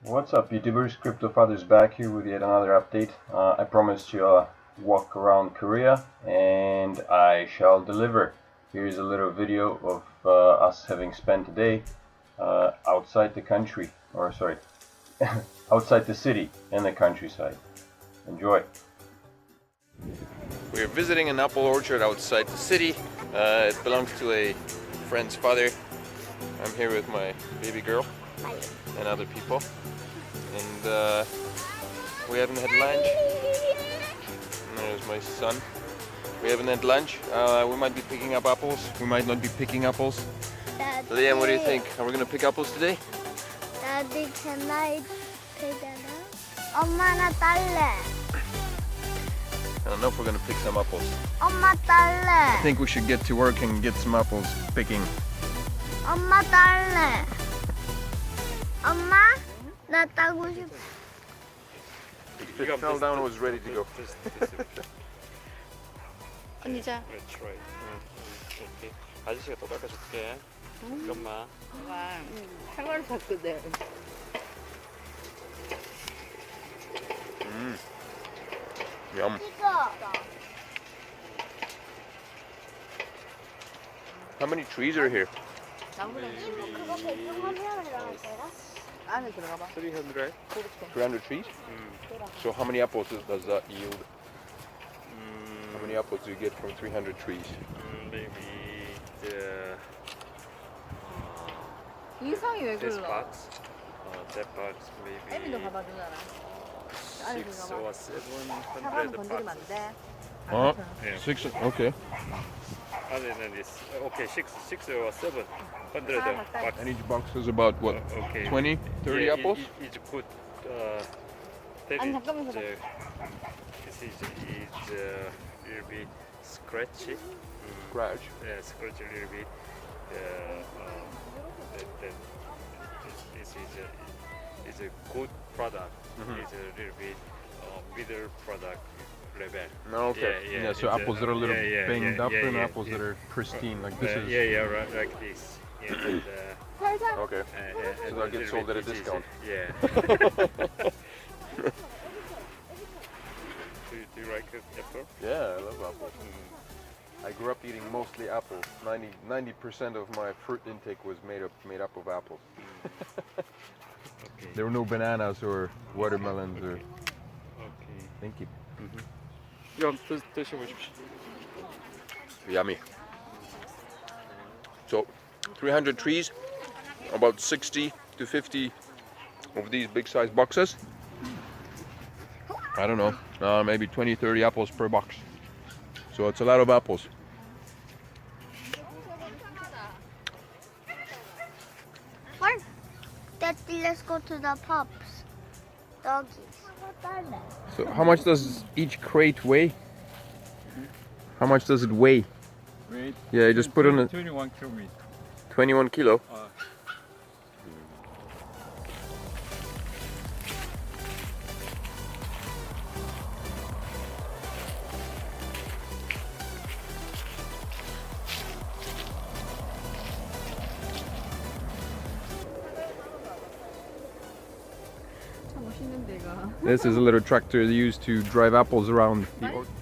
What's up, YouTubers? Crypto Father's back here with yet another update. I promised you a walk around Korea, and I shall deliver. Here's a little video of us having spent a day outside the country, or sorry, outside the city and the countryside. Enjoy. We're visiting an apple orchard outside the city. It belongs to a friend's father. I'm here with my baby girl and other people, and we haven't had lunch. And there's my son. We haven't had lunch. We might be picking up apples. We might not be picking apples. Liam, what do you think? Are we gonna pick apples today? Daddy, can I pick it up? 엄마 나 딸래. I don't know if we're gonna pick some apples. 엄마 딸래. I think we should get to work and get some apples picking. 엄마 딸래. 엄마 나 따고 싶어. It fell down and was ready to go. 언니 자. That's right. 이렇게 아저씨가 또 깎아줄게. 잠깐만. 사과를 샀거든. Yum. 이거. How many trees are here? 이모 그거 배경화면에 나왔어요? 안에 들어가 봐. 300. 300 trees? So how many apples does that yield? How many apples do you get from 300 trees? Maybe the 이상이 왜 this 그러? box, that box 애미도 maybe 가봐 주잖아. 안에 6 들어가 or 봐. 700 사과는 건드리면 안 boxes. 돼. Oh, Yeah. 6. Okay. Other than this, okay, 6 or 700 boxes. And each box is about what? Okay. 20, 30 Yeah, apples? It's good. That 아니, is 잠깐만 있어봐. this is little bit scratchy. Scratch. Yeah, scratch a little bit. Then this is a good product. It's a little bit middle product level. No, okay. Yeah, so it's apples that are a little banged up and yeah, apples that are pristine, like this is. yeah, right, like this. Yeah, and, 살살. Okay. and So that gets sold at a little bit discount. Yeah. Do you like apple? Yeah, I love apples. I grew up eating mostly apples. 90% of my fruit intake was made up of apples. Okay. There were no bananas or watermelons or. Okay. Thank you. 이거 드셔보십시오. Yummy. So, 300 trees, about 60 to 50 of these big size boxes. I don't know, maybe 20, 30 apples per box. So it's a lot of apples. What? Daddy, let's go to the pups. Doggies. 딸래. So how much does each crate weigh? How much does it weigh? Wait. Yeah, you just put on a 21 kilometers. 21 kilo. 참 멋있는 데가. This is a little tractor used to drive apples around the orchard.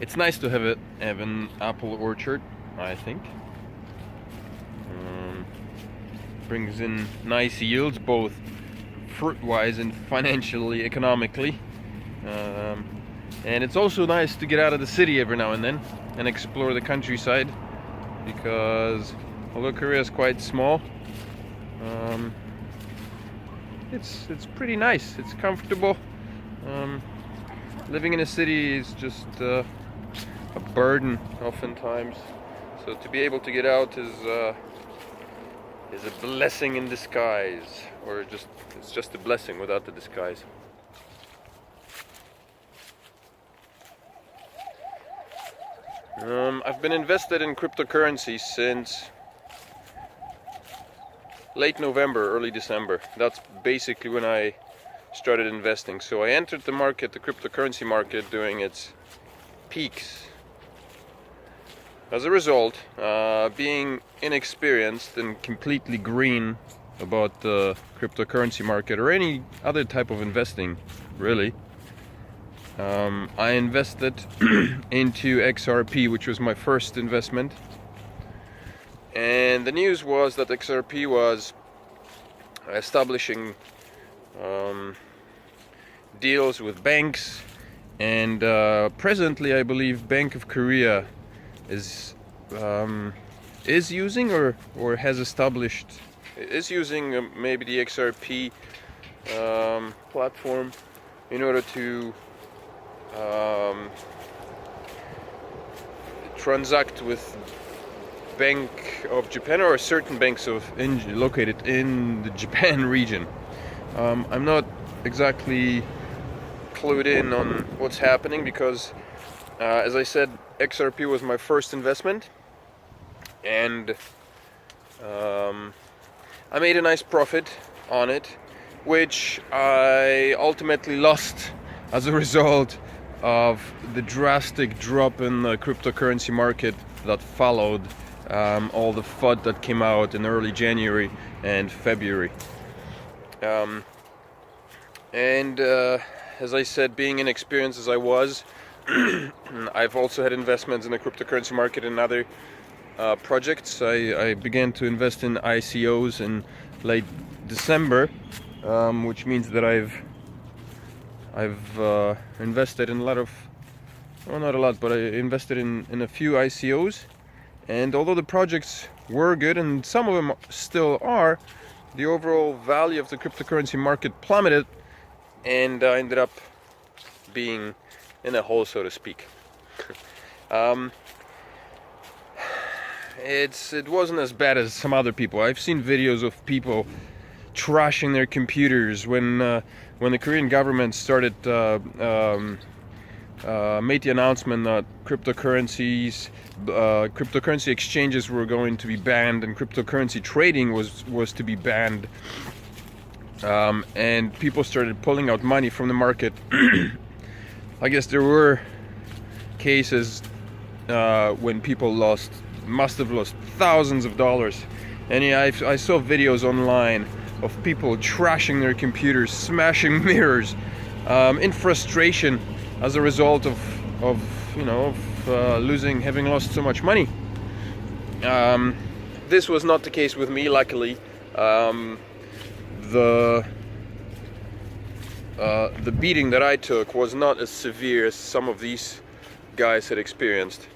It's nice to have an apple orchard, I think. Brings in nice yields, both fruit-wise and financially, economically. And it's also nice to get out of the city every now and then and explore the countryside, because although Korea is quite small, it's pretty nice. It's comfortable. Living in a city is just a burden oftentimes. So to be able to get out is a blessing in disguise, or it's just a blessing without the disguise. I've been invested in cryptocurrency since late November, early December. That's basically when I started investing. So I entered the market, the cryptocurrency market, during its peaks. As a result, being inexperienced and completely green about the cryptocurrency market or any other type of investing, really. I invested into XRP, which was my first investment, and the news was that XRP was establishing deals with banks, and presently I believe Bank of Korea is using or has established is using maybe the XRP platform in order to transact with Bank of Japan or certain banks located in the Japan region. I'm not exactly clued in on what's happening because, as I said, XRP was my first investment, and I made a nice profit on it, which I ultimately lost as a result of the drastic drop in the cryptocurrency market that followed all the FUD that came out in early January and February. As I said, being inexperienced as I was, I've also had investments in the cryptocurrency market and other projects. I began to invest in ICOs in late December, which means that I've invested in a lot of, well, not a lot, but I invested in a few ICOs. And although the projects were good, and some of them still are, the overall value of the cryptocurrency market plummeted, and I ended up being in a hole, so to speak. It wasn't as bad as some other people. I've seen videos of people trashing their computers when the Korean government started made the announcement that cryptocurrency exchanges were going to be banned and cryptocurrency trading was to be banned, and people started pulling out money from the market. I guess there were cases when people must have lost thousands of dollars, and yeah, I saw videos online of people trashing their computers, smashing mirrors, in frustration as a result of having lost so much money. This was not the case with me, luckily. The beating that I took was not as severe as some of these guys had experienced.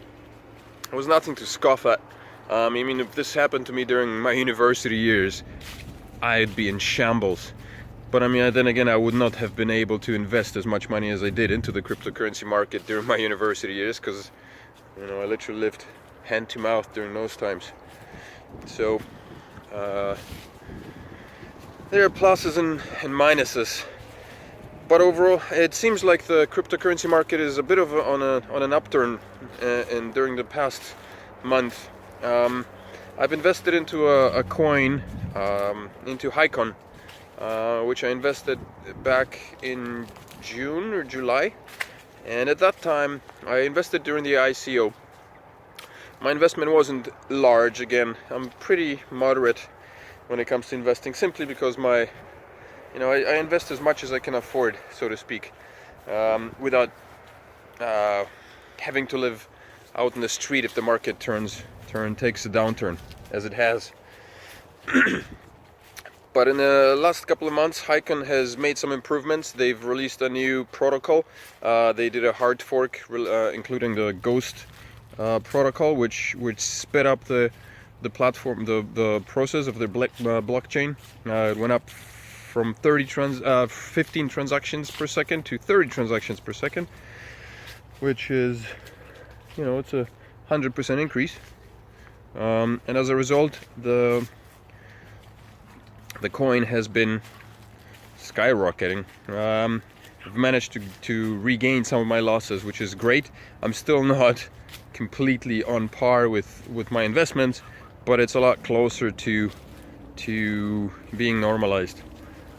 It was nothing to scoff at. I mean, if this happened to me during my university years, I'd be in shambles. But I mean, then again, I would not have been able to invest as much money as I did into the cryptocurrency market during my university years, because I literally lived hand to mouth during those times. So there are pluses and minuses, but overall, it seems like the cryptocurrency market is a bit of on an upturn. And during the past month, I've invested into a coin, into Hycon, which I invested back in June or July, and at that time I invested during the ICO. My investment wasn't large. Again, I'm pretty moderate when it comes to investing, simply because I invest as much as I can afford, so to speak, without having to live out in the street if the market takes a downturn, as it has. But in the last couple of months, Hycon has made some improvements. They've released a new protocol. They did a hard fork, including the Ghost protocol, which sped up the platform, the process of their blockchain. It went up from 15 transactions per second to 30 transactions per second, which is, it's a 100% increase. And as a result, the coin has been skyrocketing. I've managed to regain some of my losses, which is great. I'm still not completely on par with my investments, but it's a lot closer to being normalized.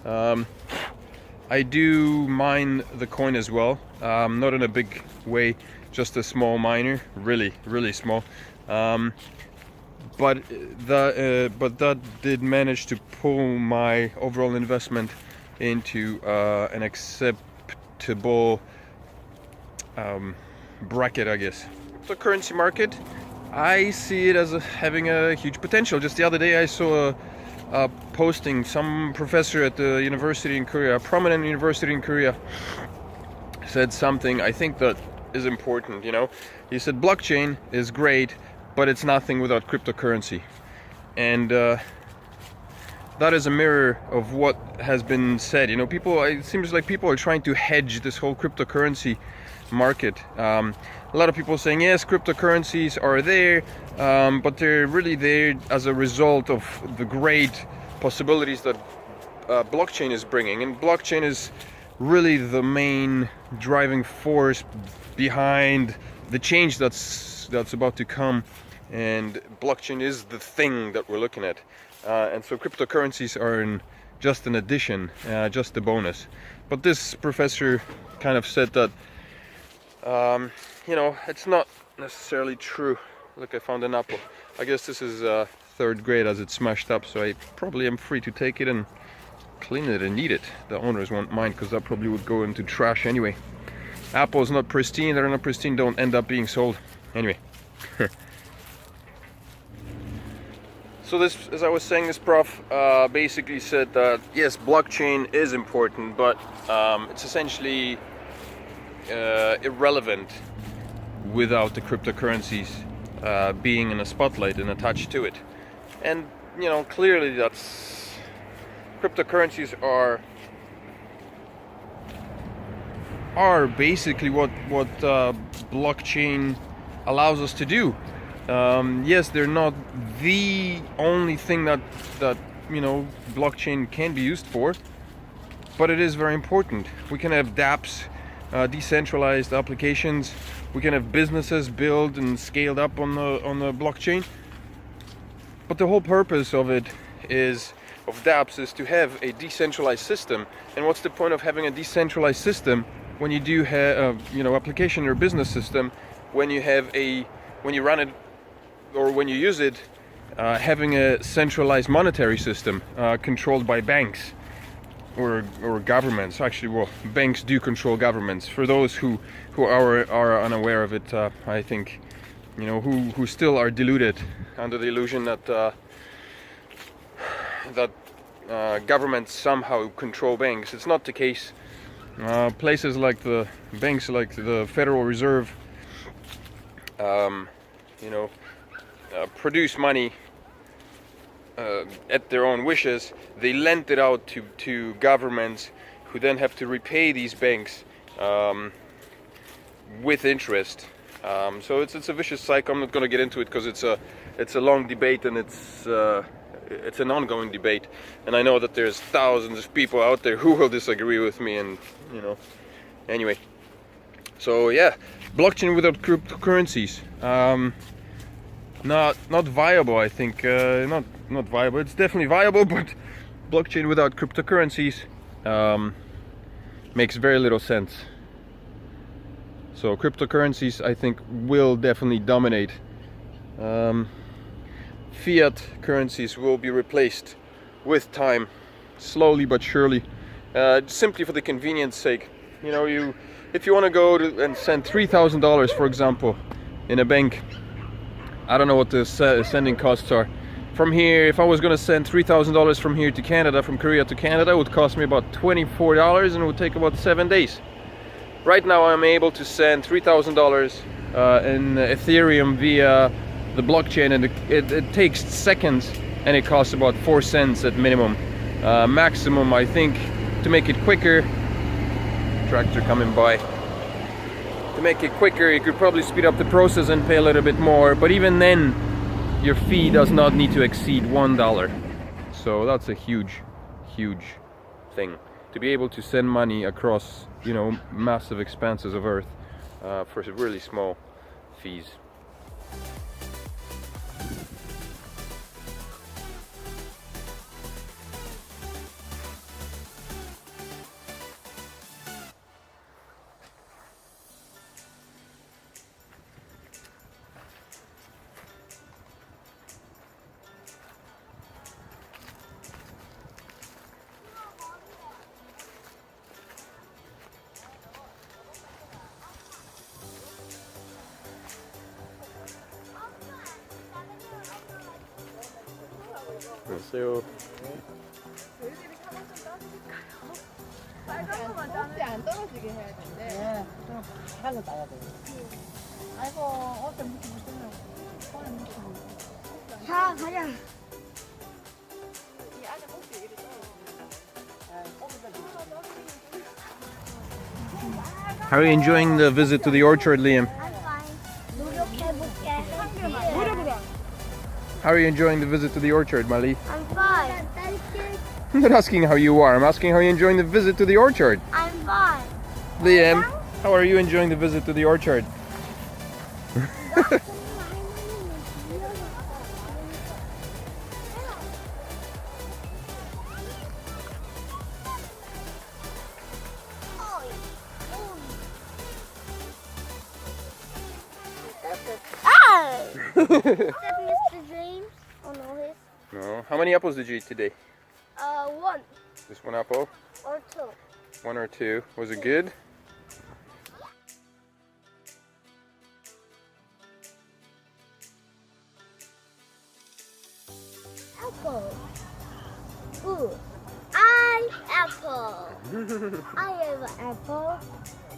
I do mine the coin as well, not in a big way, just a small miner, really small. but that did manage to pull my overall investment into an acceptable bracket, I guess. The currency market, I see it as having a huge potential. Just the other day I saw a posting, some professor at the university in Korea, a prominent university in Korea, said something I think that is important. He said blockchain is great, but it's nothing without cryptocurrency. And that is a mirror of what has been said. It seems like people are trying to hedge this whole cryptocurrency market. A lot of people saying, yes, cryptocurrencies are there, but they're really there as a result of the great possibilities that blockchain is bringing. And blockchain is really the main driving force behind the change that's about to come. And blockchain is the thing that we're looking at. And so cryptocurrencies are just an addition, just a bonus. But this professor kind of said that it's not necessarily true. Look, I found an apple. I guess this is third grade as it's smashed up, so I probably am free to take it and clean it and eat it. The owners won't mind, because that probably would go into trash anyway. Apples not pristine, they're not pristine, don't end up being sold. Anyway. So this, as I was saying, this prof basically said that yes, blockchain is important, but it's essentially irrelevant without the cryptocurrencies being in a spotlight and attached to it. And clearly cryptocurrencies are basically what blockchain allows us to do. Yes, they're not the only thing that blockchain can be used for, but it is very important. We can have dApps, decentralized applications. We can have businesses built and scaled up on the blockchain. But the whole purpose of dApps is to have a decentralized system. And what's the point of having a decentralized system when you do have application or business system, when you run it or when you use it, having a centralized monetary system controlled by banks or governments? Actually, well, banks do control governments. For those who are unaware of it, I think who still are deluded under the illusion that governments somehow control banks. It's not the case. Places like the banks, like the Federal Reserve, produce money at their own wishes. They lend it out to governments, who then have to repay these banks with interest. So it's a vicious cycle. I'm not going to get into it because it's a long debate, and it's an ongoing debate. And I know that there's thousands of people out there who will disagree with me, and anyway. So yeah, blockchain without cryptocurrencies, not viable. I think not viable. It's definitely viable, but blockchain without cryptocurrencies makes very little sense. So cryptocurrencies, I think, will definitely dominate. Fiat currencies will be replaced with time, slowly but surely, simply for the convenience sake. If you want to go and send $3,000, for example, in a bank, I don't know what the sending costs are. From here, if I was going to send $3,000 from here to Canada, from Korea to Canada, it would cost me about $24, and it would take about 7 days. Right now, I'm able to send $3,000 in Ethereum via the blockchain, and it takes seconds, and it costs about 4 cents at minimum. Maximum, I think, to make it quicker. Tractor coming by. To make it quicker, you could probably speed up the process and pay a little bit more, but even then, your fee does not need to exceed $1. So that's a huge thing. To be able to send money across, massive expanses of Earth for really small fees. 안녕하세요. 저희들이 가방 좀 따줄까요? 빨간 거만 따는지 안 떨어지게 해야 되는데. 네, 그럼 빨리 따야 돼. 아이고, 어때 무슨 손에 무슨 자, 가자. 이 안에 혹시 이리 떨어지는 How are you enjoying the visit to the orchard, Liam? I'm fine. 노력해볼게. How are you enjoying the visit to the orchard, Mali? I'm fine. I'm not asking how you are. I'm asking how you're enjoying the visit to the orchard. I'm fine. Liam, how are you enjoying the visit to the orchard? Is that Mr. James? Oh no, his. No. How many apples did you eat today? One Just one apple? or two. One or two? Was it good? Apple. Ooh. I apple. I have an apple.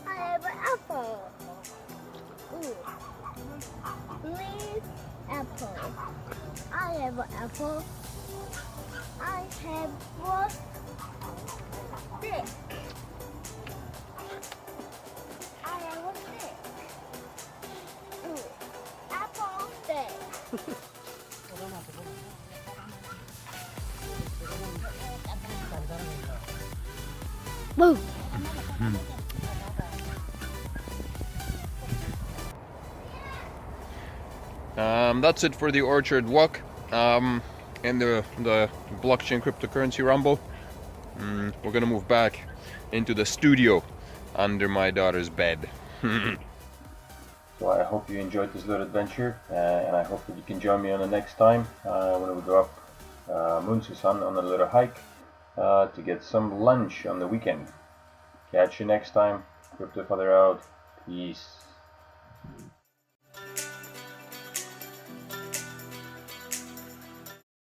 I have an apple. Ooh. Please apple. I have an apple. I have one stick. I have a stick. Ooh. Apple stick. Boo. That's it for the orchard walk and the blockchain cryptocurrency rumble. We're gonna move back into the studio under my daughter's bed. So I hope you enjoyed this little adventure, and I hope that you can join me on the next time when we go up Munsusan on a little hike to get some lunch on the weekend. Catch you next time. Crypto Father out. Peace.